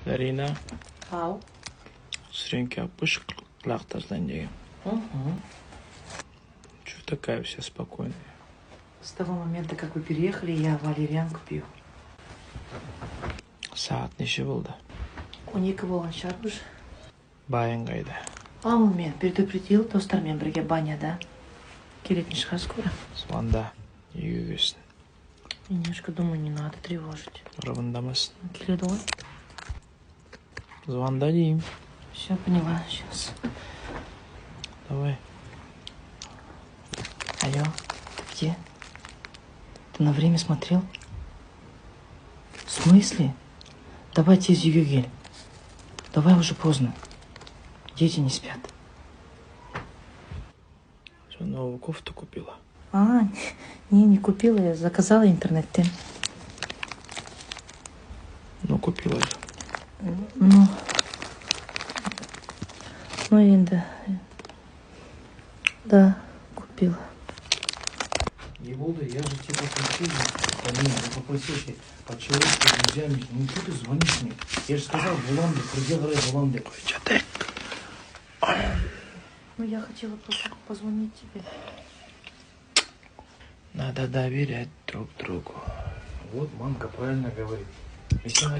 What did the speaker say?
Зарина, Ау. сренки опыш лахтазландеген. Чего такая вся спокойная? С того момента, как вы переехали, я валерьянку пью. Saat neçe oldu? 12 болған шығар уже. Байың қайда? Ал мен предупредил, достармен бірге баняда. Келетін шығар скоро. Звонда. Үйге келсін. Немножко думаю, не надо тревожить. Рыбындамасын. Келеді ғой. Звонда деймін. Все, поняла, сейчас. Давай. Алло, ты где? Ты на время смотрел? В смысле? Давай тез үйге кел. Давай, уже поздно. Дети не спят. Что, новую кофту купила? Не купила, я заказала интернеттен. Ну, купила же. Ну енді. Да, купила. Еболда, я же тебя попросил, Полина, я попросил тебя по-человечески, друзьями, ну что ты звонишь мне? Я же сказал, Буланды, проделай Буланды. Чатек. Ну, я хотела просто позвонить тебе. Надо доверять друг другу. Вот мамка правильно говорит. Если она